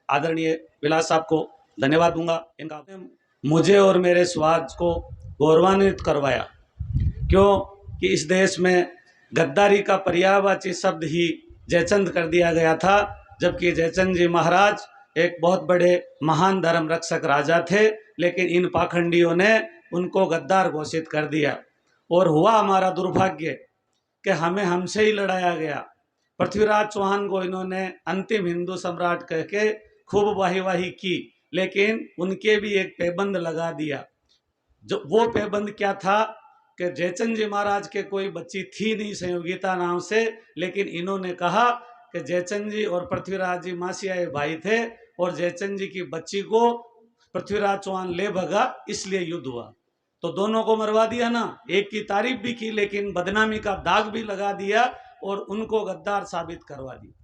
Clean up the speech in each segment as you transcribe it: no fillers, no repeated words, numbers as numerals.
आदरणीय विलास साहब को धन्यवाद दूंगा। इनका मुझे और मेरे समाज को गौरवान्वित करवाया, क्यों कि इस देश में गद्दारी का पर्यायवाची शब्द ही जयचंद कर दिया गया था, जबकि जयचंद जी महाराज एक बहुत बड़े महान धर्म रक्षक राजा थे, लेकिन इन पाखंडियों ने उनको गद्दार घोषित कर दिया। और हुआ हमारा दुर्भाग्य कि हमें हमसे ही लड़ाया गया। पृथ्वीराज चौहान को इन्होंने अंतिम हिंदू सम्राट कह के खूब वाही की, लेकिन उनके भी एक पैबंद लगा दिया। जो वो पैबंद क्या था कि जयचंद जी महाराज के कोई बच्ची थी नहीं संयोगिता नाम से, लेकिन इन्होंने कहा कि जयचंद जी और पृथ्वीराज जी मासियाए भाई थे और जयचंद जी की बच्ची को पृथ्वीराज चौहान ले भगा, इसलिए युद्ध हुआ। तो दोनों को मरवा दिया ना, एक की तारीफ भी की लेकिन बदनामी का दाग भी लगा दिया और उनको गद्दार साबित करवा दी।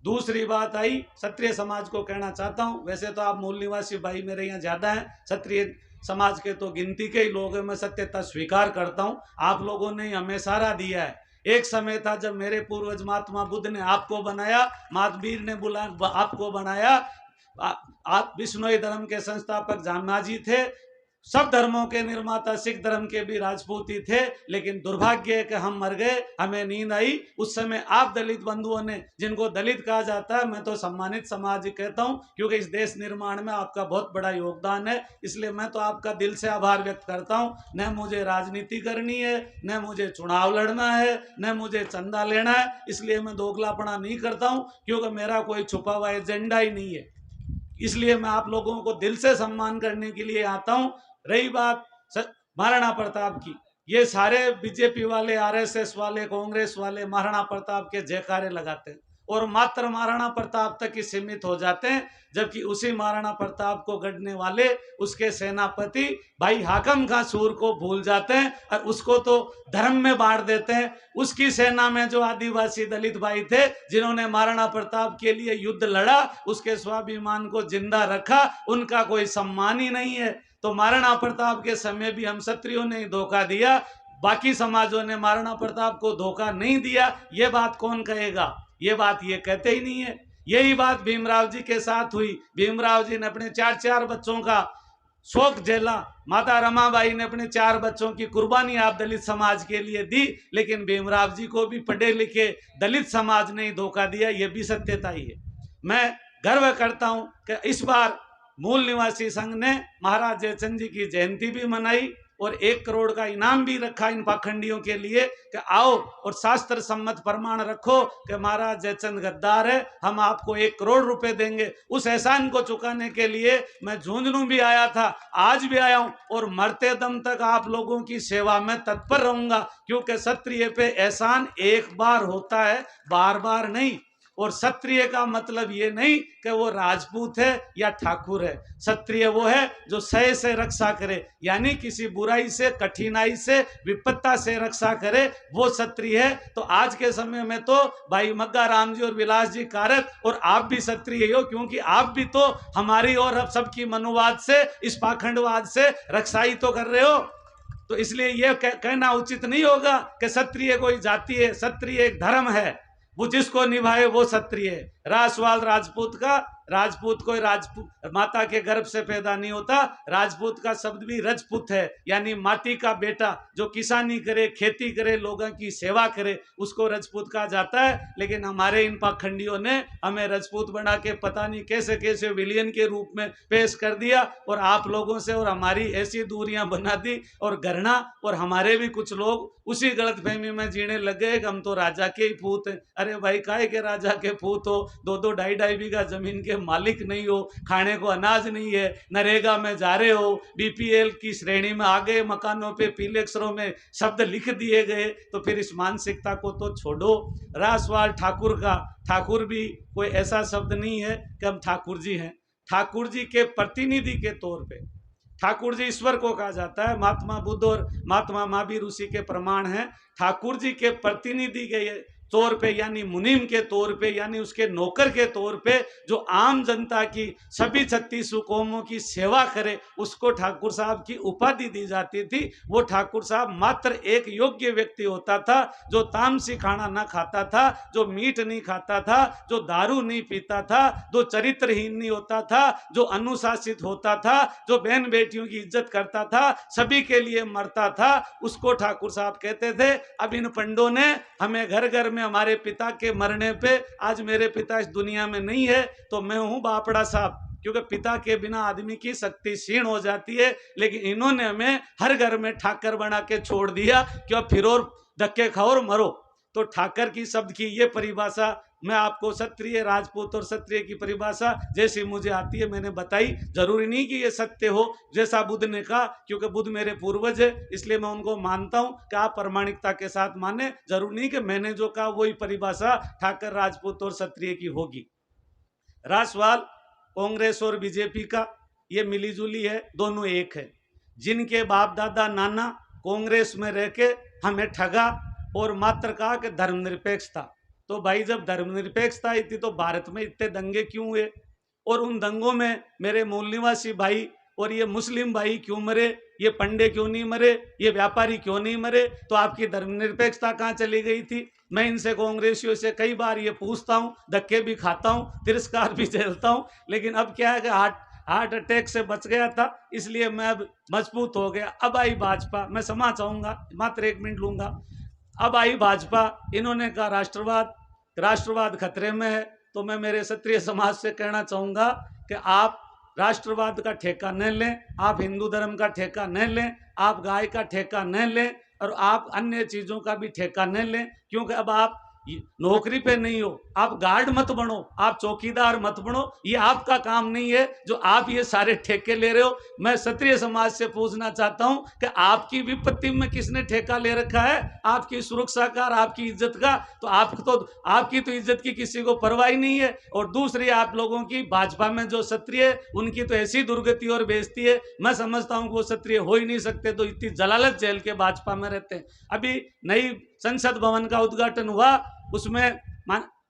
दूसरी बात आई, क्षत्रिय समाज को कहना चाहता हूं, वैसे तो आप मूल निवासी भाई मेरे यहाँ ज्यादा हैं, क्षत्रिय समाज के तो गिनती के ही लोग हैं, मैं सत्यता स्वीकार करता हूं। आप लोगों ने हमें सहारा दिया है। एक समय था जब मेरे पूर्वज महात्मा बुद्ध ने आपको बनाया, महावीर ने आपको बनाया, आप विष्णोई धर्म के संस्थापक जामनाजी थे, सब धर्मों के निर्माता सिख धर्म के भी राजपूत ही थे, लेकिन दुर्भाग्य है कि हम मर गए, हमें नींद आई। उस समय आप दलित बंधुओं ने, जिनको दलित कहा जाता है, मैं तो सम्मानित समाज कहता हूं, क्योंकि इस देश निर्माण में आपका बहुत बड़ा योगदान है, इसलिए मैं तो आपका दिल से आभार व्यक्त करता हूं। न मुझे राजनीति करनी है, न मुझे चुनाव लड़ना है, न मुझे चंदा लेना है, इसलिए मैं दोगलापना नहीं करता हूं, क्योंकि मेरा कोई छुपा हुआ एजेंडा ही नहीं है। इसलिए मैं आप लोगों को दिल से सम्मान करने के लिए आता हूं। रही बात महाराणा प्रताप की, ये सारे बीजेपी वाले, आरएसएस वाले, कांग्रेस वाले महाराणा प्रताप के जयकारे लगाते हैं और मात्र महाराणा प्रताप तक ही सीमित हो जाते हैं, जबकि उसी महाराणा प्रताप को गढ़ने वाले उसके सेनापति भाई हाकम खां सूर को भूल जाते हैं और उसको तो धर्म में बांट देते हैं। उसकी सेना में जो आदिवासी दलित भाई थे, जिन्होंने महाराणा प्रताप के लिए युद्ध लड़ा, उसके स्वाभिमान को जिंदा रखा, उनका कोई सम्मान ही नहीं है। तो महाराणा प्रताप के समय भी हम क्षत्रियों ने धोखा दिया, बाकी समाजों ने महाराणा प्रताप को धोखा नहीं दिया। ये बात कौन कहेगा? ये बात ये कहते ही नहीं है। यही बात भीमराव जी के साथ हुई। भीमराव जी ने अपने 4 बच्चों का शोक झेला, माता रमाबाई ने अपने 4 बच्चों की कुर्बानी आप दलित समाज के लिए दी, लेकिन भीमराव जी को भी पढ़े लिखे दलित समाज ने धोखा दिया। ये भी सत्यता ही है। मैं गर्व करता हूं कि इस बार मूल निवासी संघ ने महाराज जयचंद जी की जयंती भी मनाई और 1 करोड़ का इनाम भी रखा इन पाखंडियों के लिए कि आओ और शास्त्र सम्मत प्रमाण रखो कि महाराज जयचंद गद्दार है, हम आपको 1 करोड़ रुपए देंगे। उस एहसान को चुकाने के लिए मैं झुंझुनू भी आया था, आज भी आया हूं और मरते दम तक आप लोगों की सेवा में तत्पर रहूंगा, क्योंकि क्षत्रिय पे एहसान एक बार होता है, बार बार नहीं। और क्षत्रिय का मतलब ये नहीं कि वो राजपूत है या ठाकुर है। क्षत्रिय वो है जो सह से रक्षा करे, यानी किसी बुराई से, कठिनाई से, विपत्ता से रक्षा करे, वो क्षत्रिय है। तो आज के समय में तो भाई मग्गा राम जी और विलास जी कारक और आप भी क्षत्रिय हो, क्योंकि आप भी तो हमारी और अब सबकी मनुवाद से, इस पाखंडवाद से रक्षा ही तो कर रहे हो। तो इसलिए ये कहना उचित नहीं होगा कि क्षत्रिय कोई जाति है। क्षत्रिय एक धर्म है, वो जिसको निभाए वो क्षत्रिय है। रहा सवाल राजपूत का, राजपूत कोई राजपूत माता के गर्भ से पैदा नहीं होता। राजपूत का शब्द भी रजपूत है, यानी माटी का बेटा, जो किसानी करे, खेती करे, लोगों की सेवा करे, उसको रजपूत कहा जाता है। लेकिन हमारे इन पाखंडियों ने हमें रजपूत बना के पता नहीं कैसे कैसे विलियन के रूप में पेश कर दिया और आप लोगों से और हमारी ऐसी दूरियां बना दी। और गणना और हमारे भी कुछ लोग उसी गलतफहमी में जीने लगे कि हम तो राजा के ही पूत हैं। अरे भाई, काहे के राजा के पूत हो? 2-2 ढाई-ढाई बीघा जमीन के मालिक नहीं हो, खाने को अनाज नहीं है, नरेगा में जा रहे हो, बीपीएल की श्रेणी में आ गए, मकानों पे पीले अक्षरों में शब्द लिख दिए गए, तो फिर इस मानसिकता को तो छोड़ो। रहा सवाल ठाकुर का, ठाकुर भी कोई ऐसा शब्द नहीं है कि हम ठाकुर जी हैं। ठाकुर जी के प्रतिनिधि के तौर पे ठाकुर जी ईश्वर को कहा जाता है। महात्मा बुद्ध और महात्मा महावीर उसी के प्रमाण हैं। ठाकुर जी के प्रतिनिधि के तौर पे यानी मुनीम के तौर पे यानी उसके नौकर के तौर पे जो आम जनता की सभी 36 कौमों की सेवा करे उसको ठाकुर साहब की उपाधि दी जाती थी। वो ठाकुर साहब मात्र एक योग्य व्यक्ति होता था जो तामसी खाना ना खाता था, जो मीट नहीं खाता था, जो दारू नहीं पीता था, जो चरित्रहीन नहीं होता था, जो अनुशासित होता था, जो बहन बेटियों की इज्जत करता था, सभी के लिए मरता था, उसको ठाकुर साहब कहते थे। अब इन पंडों ने हमें घर घर में हमारे पिता के मरने पे, आज मेरे पिता इस दुनिया में नहीं है तो मैं हूं बापड़ा साहब, क्योंकि पिता के बिना आदमी की शक्ति क्षीण हो जाती है, लेकिन इन्होंने हमें हर घर में ठाकर बना के छोड़ दिया कि अब फिर और धक्के खाओ और मरो। तो ठाकर की शब्द की ये परिभाषा मैं आपको क्षत्रिय राजपूत और क्षत्रिय की परिभाषा जैसी मुझे आती है मैंने बताई। जरूरी नहीं कि ये सत्य हो जैसा बुद्ध ने कहा, क्योंकि बुद्ध मेरे पूर्वज है इसलिए मैं उनको मानता हूं कि आप प्रामाणिकता के साथ माने। जरूरी नहीं कि मैंने जो कहा वही परिभाषा ठाकर राजपूत और क्षत्रिय की होगी। राष्ट्रवाद कांग्रेस और बीजेपी का ये मिलीजुली है, दोनों एक है। जिनके बाप दादा नाना कांग्रेस में रह के हमें ठगा और मात्र कहा कि धर्मनिरपेक्षता, तो भाई जब धर्मनिरपेक्षता थी तो भारत में इतने दंगे क्यों हुए? और उन दंगों में मेरे मूल निवासी भाई और ये मुस्लिम भाई क्यों मरे? ये पंडे क्यों नहीं मरे? ये व्यापारी क्यों नहीं मरे? तो आपकी धर्मनिरपेक्षता कहाँ चली गई थी? मैं इनसे कांग्रेसियों से कई बार ये पूछता हूँ, धक्के भी खाता हूँ, तिरस्कार भी झेलता हूँ, लेकिन अब क्या है कि हार्ट अटैक से बच गया था इसलिए मैं अब मजबूत हो गया। अब आई भाजपा, मैं क्षमा चाहूंगा, मात्र 1 मिनट लूंगा। अब आई भाजपा, इन्होंने कहा राष्ट्रवाद खतरे में है, तो मैं मेरे क्षत्रिय समाज से कहना चाहूंगा कि आप राष्ट्रवाद का ठेका न लें, आप हिंदू धर्म का ठेका न लें, आप गाय का ठेका न लें और आप अन्य चीज़ों का भी ठेका न लें, क्योंकि अब आप नौकरी पे नहीं हो, आप गार्ड मत बनो, आप चौकीदार मत बनो, ये आपका काम नहीं है जो आप ये सारे ठेके ले रहे हो। मैं क्षत्रिय समाज से पूछना चाहता हूं कि आपकी विपत्ति में किसने ठेका ले रखा है? आपकी सुरक्षा का, आपकी इज्जत का? तो आपकी तो इज्जत की किसी को परवाह ही नहीं है। और दूसरी आप लोगों की भाजपा में जो क्षत्रिय उनकी तो ऐसी दुर्गति और बेइज्जती है, मैं समझता हूं कि वो क्षत्रिय हो ही नहीं सकते, तो इतनी जलालत जेल के भाजपा में रहते हैं। अभी नई संसद भवन का उद्घाटन हुआ, उसमें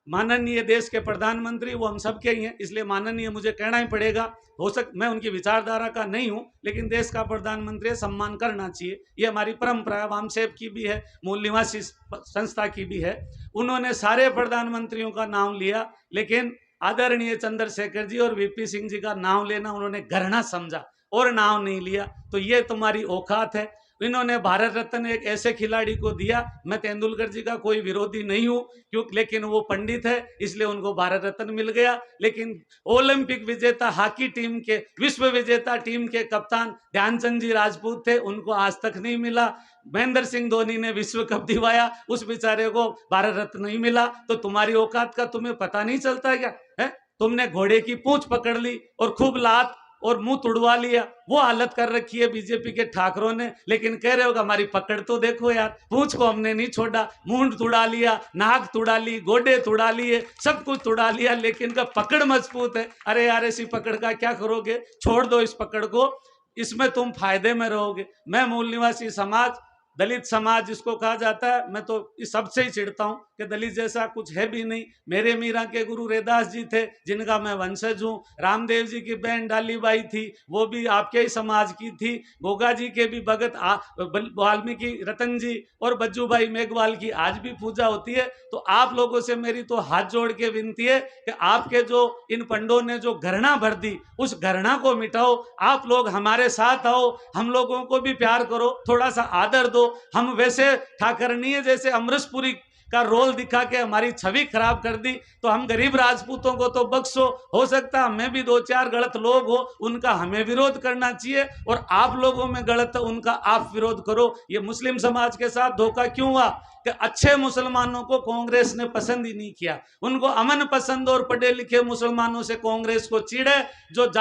माननीय देश के प्रधानमंत्री, वो हम सब के ही हैं इसलिए माननीय मुझे कहना ही पड़ेगा, मैं उनकी विचारधारा का नहीं हूं, लेकिन देश का प्रधानमंत्री सम्मान करना चाहिए, ये हमारी परंपरा वामसेब की भी है, मूल निवासी संस्था की भी है। उन्होंने सारे प्रधानमंत्रियों का नाम लिया, लेकिन आदरणीय चंद्रशेखर जी और वीपी सिंह जी का नाम लेना उन्होंने घृणा समझा और नाम नहीं लिया। तो ये तुम्हारी औकात है। इन्होंने भारत रत्न एक ऐसे खिलाड़ी को दिया, मैं तेंदुलकर जी का कोई विरोधी नहीं हूं क्योंकि, लेकिन वो पंडित है इसलिए उनको भारत रत्न मिल गया। लेकिन ओलंपिक विजेता हॉकी टीम के, विश्व विजेता टीम के कप्तान ध्यानचंद जी राजपूत थे, उनको आज तक नहीं मिला। महेंद्र सिंह धोनी ने विश्व कप दिवाया, उस बेचारे को भारत रत्न नहीं मिला। तो तुम्हारी औकात का तुम्हें पता नहीं चलता क्या है? तुमने घोड़े की पूंछ पकड़ ली और खूब लात और मुंह तुड़वा लिया, वो हालत कर रखी है बीजेपी के ठाकरों ने। लेकिन कह रहे हो कि हमारी पकड़ तो देखो यार, पूंछ को हमने नहीं छोड़ा, मुंह तुड़ा लिया, नाक तुड़ा ली, गोडे तुड़ा लिए, सब कुछ तुड़ा लिया, लेकिन का पकड़ मजबूत है। अरे यार ऐसी पकड़ का क्या करोगे? छोड़ दो इस पकड़ को, इसमें तुम फायदे में रहोगे। मैं मूल निवासी समाज, दलित समाज जिसको कहा जाता है, मैं तो इस सबसे ही चिढ़ता हूं कि दलित जैसा कुछ है भी नहीं। मेरे मीरा के गुरु रैदास जी थे जिनका मैं वंशज हूँ। रामदेव जी की बहन डालीबाई थी, वो भी आपके ही समाज की थी। गोगा जी के भी भगत वाल्मीकि रतन जी और बज्जू भाई मेघवाल की आज भी पूजा होती है। तो आप लोगों से मेरी तो हाथ जोड़ के विनती है कि आपके जो इन पंडों ने जो घृणा भर दी, उस घृणा को मिटाओ। आप लोग हमारे साथ आओ, हम लोगों को भी प्यार करो, थोड़ा सा आदर दो। हम वैसे ठाकरनीय जैसे अमृतपुरी का रोल दिखा के हमारी छवि खराब कर दी, तो हम गरीब राजपूतों को तो बख्शो। हो सकता हमें भी 2-4 गलत लोग हो, उनका हमें विरोध करना चाहिए, और आप लोगों में गलत है उनका आप विरोध करो। ये मुस्लिम समाज के साथ धोखा क्यों हुआ कि अच्छे मुसलमानों को कांग्रेस ने पसंद ही नहीं किया। उनको अमन पसंद और पढ़े लिखे मुसलमानों से कांग्रेस को चिढ़े। जो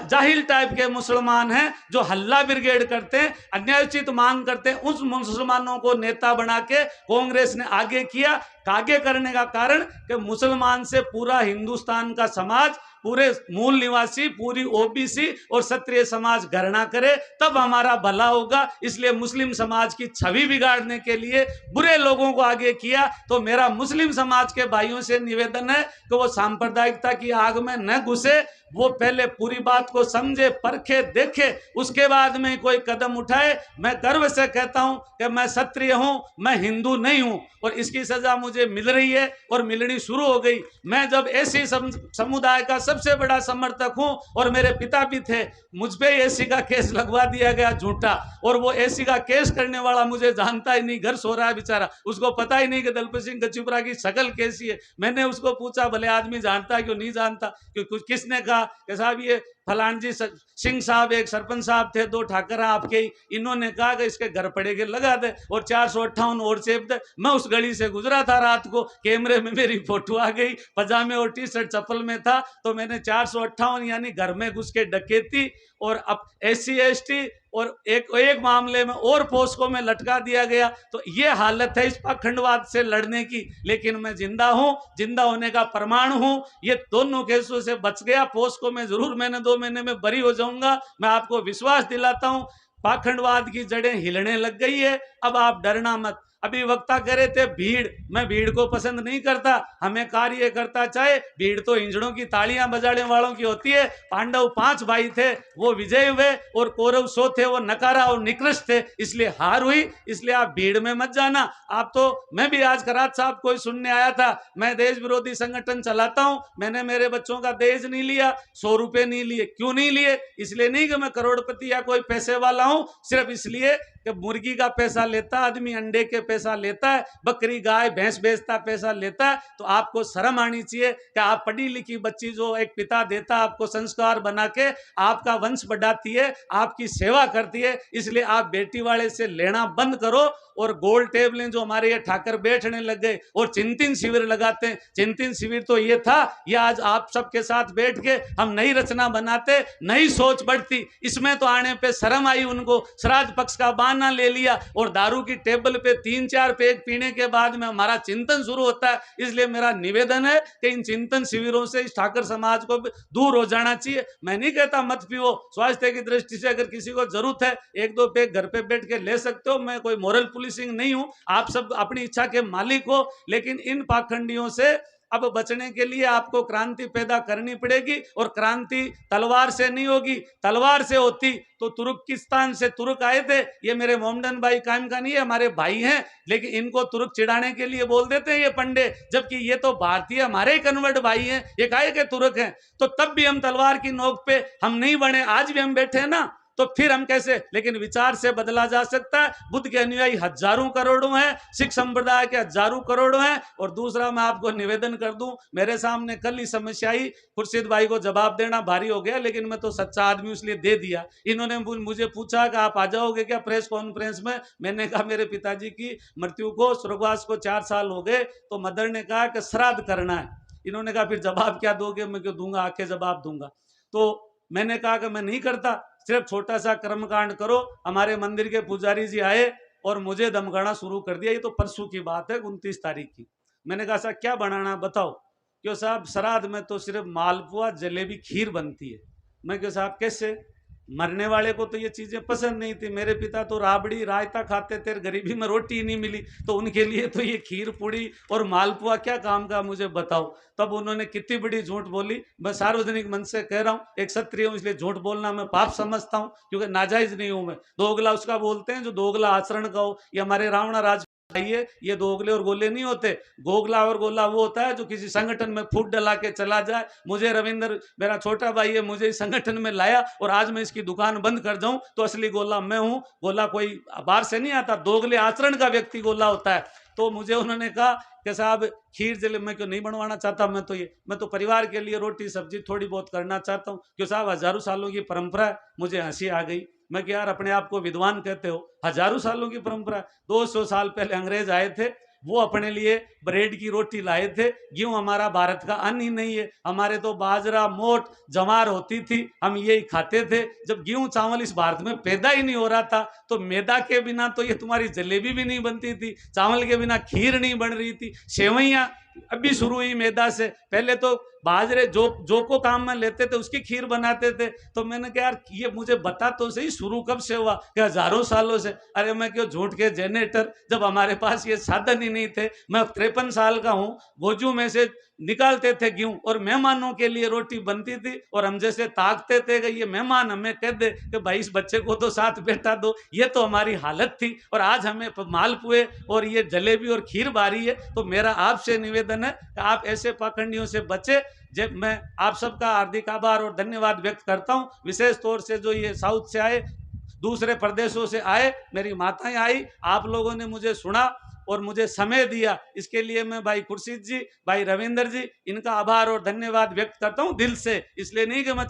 जाहिल टाइप के मुसलमान हैं, जो हल्ला ब्रिगेड करते हैं, अन्यायोचित मांग करते हैं, उस मुसलमानों को नेता बना के कांग्रेस ने आगे किया। आगे करने का कारण कि मुसलमान से पूरा हिंदुस्तान का समाज, पूरे मूल निवासी, पूरी ओबीसी और क्षत्रिय समाज गणना करे, तब हमारा भला होगा। इसलिए मुस्लिम समाज की छवि बिगाड़ने के लिए बुरे लोगों को आगे किया। तो मेरा मुस्लिम समाज के भाइयों से निवेदन है कि वो सांप्रदायिकता की आग में न घुसे, वो पहले पूरी बात को समझे, परखे, देखे, उसके बाद में कोई कदम उठाए। मैं गर्व से कहता हूं कि मैं क्षत्रिय हूं, मैं हिंदू नहीं हूं, और इसकी सजा मुझे मिल रही है और मिलनी शुरू हो गई। मैं जब एसी समुदाय का सबसे बड़ा समर्थक हूं और मेरे पिता भी थे, मुझ पे एसी का केस लगवा दिया गया झूठा, और वो एसी का केस करने वाला मुझे जानता ही नहीं, घर सो रहा है बेचारा, उसको पता ही नहीं कि दलपत सिंह गजचुपरा की शक्ल कैसी है। मैंने उसको पूछा, भले आदमी जानता है क्यों नहीं जानता, क्यों किसने कहा कि साहब ये फलान जी सिंह साहब एक सरपंच साहब थे, 2 ठाकर आपके, इन्होंने कहा कि इसके घर पड़े के लगा दे और 458 और चेप दे। मैं उस गली से गुजरा था रात को, कैमरे में मेरी फोटो आ गई, पजामे और टी शर्ट चप्पल में था, तो मैंने 458 यानी घर में घुस के डकैती, और अब SC ST और एक मामले में और पोस्को में लटका दिया गया। तो ये हालत है इस पाखंडवाद से लड़ने की, लेकिन मैं जिंदा हूं, जिंदा होने का प्रमाण हूं। ये दोनों केसों से बच गया, पोस्को में जरूर मैंने 2 महीने में बरी हो जाऊंगा। मैं आपको विश्वास दिलाता हूं, पाखंडवाद की जड़ें हिलने लग गई है, अब आप डरना मत। अभी वक्ता कह रहे थे भीड़, मैं भीड़ को पसंद नहीं करता, हमें कार्यकर्ता चाहे, भीड़ तो इंजड़ों की तालियां बजाने वालों की होती है। पांडव 5 भाई थे, वो विजय हुए, और कौरव 100 थे, वो नकारा और निकृष्ट थे, इसलिए हार हुई। इसलिए आप भीड़ में मत जाना। आप तो, मैं भी आज खरात साहब को सुनने आया था, मैं देश विरोधी संगठन चलाता हूं, मैंने मेरे बच्चों का दहेज नहीं लिया, 100 रुपए नहीं लिए। क्यों नहीं लिए? इसलिए नहीं कि मैं करोड़पति या कोई पैसे वाला हूं, सिर्फ इसलिए कि मुर्गी का पैसा लेता आदमी, अंडे के पैसा लेता है, बकरी गाय भैंस बेचता पैसा लेता है। तो आपको शर्म आनी चाहिए कि आप पढ़ी लिखी बच्ची जो एक पिता देता आपको संस्कार बना के, आपका वंश बढ़ाती है, आपकी सेवा करती है, इसलिए आप बेटी वाले से लेना बंद करो। और गोल टेबलें जो हमारे ये ठाकर बैठने लग गए और चिंतन शिविर लगाते हैं, चिंतन शिविर तो ये था, ये आज आप सबके साथ बैठ के हम नई रचना बनाते, नई सोच बढ़ती। इसमें तो आने पे शर्म आई उनको, श्राद्ध पक्ष का बहाना ले लिया और दारू की टेबल पे 3-4 पेग पीने के बाद में हमारा चिंतन शुरू होता है। इसलिए मेरा निवेदन है कि इन चिंतन शिविरों से इस ठाकर समाज को दूर हो जाना चाहिए। मैं नहीं कहता मत पियो, स्वास्थ्य की दृष्टि से अगर किसी को जरूरत है 1-2 पेग घर पे बैठ के ले सकते हो, मैं कोई मोरल पुलिसिंग नहीं हूं, आप सब अपनी इच्छा के मालिक हो। लेकिन इन पाखंडियों से अब बचने के लिए आपको क्रांति पैदा करनी पड़ेगी, और क्रांति तलवार से नहीं होगी। तलवार से होती तो तुर्किस्तान से तुर्क आए थे, ये मेरे मोहम्मदन भाई कायम का नहीं है, हमारे भाई हैं, लेकिन इनको तुर्क चिढ़ाने के लिए बोल देते हैं ये पंडे, जबकि ये तो भारतीय हमारे ही कन्वर्ट भाई हैं, ये काहे के तुर्क हैं। तो तब भी हम तलवार की नोक पे हम नहीं बने, आज भी हम बैठे हैं ना, तो फिर हम कैसे? लेकिन विचार से बदला जा सकता है। बुद्ध के अनुयायी हजारों करोड़ों हैं, सिख संप्रदाय के हजारों करोड़ों हैं। और दूसरा मैं आपको निवेदन कर दूं, मेरे सामने कल ही समस्या आई, खुर्शीद भाई को जवाब देना भारी हो गया, लेकिन मैं तो सच्चा आदमी इसलिए दे दिया। इन्होंने मुझे पूछा कि आप आ जाओगे क्या प्रेस कॉन्फ्रेंस में? मैंने कहा मेरे पिताजी की मृत्यु को, स्वर्गवास को 4 साल हो गए, तो मदर ने कहा कि श्राद्ध करना है। इन्होंने कहा फिर जवाब क्या दोगे? मैं क्यों दूंगा, आके जवाब दूंगा। तो मैंने कहा कि मैं नहीं करता, सिर्फ छोटा सा कर्मकांड करो। हमारे मंदिर के पुजारी जी आए और मुझे धमकाना शुरू कर दिया। ये तो परसों की बात है, 29 तारीख की। मैंने कहा साहब क्या बनाना बताओ? क्यों साहब श्राद्ध में तो सिर्फ मालपुआ जलेबी खीर बनती है। मैं क्यों साहब कैसे? मरने वाले को तो ये चीजें पसंद नहीं थी। मेरे पिता तो राबड़ी रायता खाते थे, गरीबी में रोटी ही नहीं मिली, तो उनके लिए तो ये खीर पूड़ी और मालपुआ क्या काम का, मुझे बताओ। तब उन्होंने कितनी बड़ी झूठ बोली। मैं सार्वजनिक मंच से कह रहा हूँ, एक क्षत्रिय हूं इसलिए झूठ बोलना मैं पाप समझता हूँ, क्योंकि नाजायज नहीं हूं मैं। दोगला उसका बोलते हैं जो दोगला आचरण का हो। ये हमारे रावणा राज ये दोगले और गोले नहीं होते। गोगला और गोला वो होता है जो किसी संगठन में फूट डला के चला जाए। मुझे रविंद्र मेरा छोटा भाई है, मुझे इस संगठन में लाया और आज मैं इसकी दुकान बंद कर जाऊं तो असली गोला मैं हूं। गोला कोई बाहर से नहीं आता, दोगले आचरण का व्यक्ति गोला होता है। तो मुझे उन्होंने कहा कि साहब खीर जलेबी मैं क्यों नहीं बनवाना चाहता, मैं तो परिवार के लिए रोटी सब्जी थोड़ी बहुत करना चाहता हूँ। क्यों साहब हजारों सालों की परंपरा है। मुझे हंसी आ गई। मैं कि यार अपने आप को विद्वान कहते हो, हजारों सालों की परंपरा। 200 साल पहले अंग्रेज आए थे, वो अपने लिए ब्रेड की रोटी लाए थे। गेहूं हमारा भारत का अन्न ही नहीं है, हमारे तो बाजरा मोट जवार होती थी, हम यही खाते थे। जब गेहूं चावल इस भारत में पैदा ही नहीं हो रहा था तो मैदा के बिना तो ये तुम्हारी जलेबी भी नहीं बनती थी, चावल के बिना खीर नहीं बन रही थी, सेवैयाँ अभी शुरू हुई मैदा से। पहले तो बाजरे जो को काम में लेते थे उसकी खीर बनाते थे। तो मैंने कहा यार ये मुझे बता तो सही, शुरू कब से हुआ? कि हजारों सालों से। अरे मैं क्यों झूठ के जनरेटर, जब हमारे पास ये साधन ही नहीं थे। मैं 53 साल का हूँ, भोजू में से निकालते थे गेहूं और मेहमानों के लिए रोटी बनती थी, और हम जैसे ताकते थे कि ये मेहमान हमें कह दे कि भाई इस बच्चे को तो साथ बैठा दो। ये तो हमारी हालत थी, और आज हमें मालपुए और ये जलेबी और खीर बारी है। तो मेरा आपसे निवेदन है कि आप ऐसे पाखंडियों से बचे। जब मैं आप सबका हार्दिक आभार और धन्यवाद व्यक्त करता हूं, विशेष तौर से जो ये साउथ से आए, दूसरे प्रदेशों से आए, मेरी माताएं आई, आप लोगों ने मुझे सुना और मुझे समय दिया, इसके लिए मैं भाई खुर्शीद जी, भाई रविंदर जी, इनका आभार और धन्यवाद व्यक्त करता हूं दिल से। इसलिए नहीं कि मैं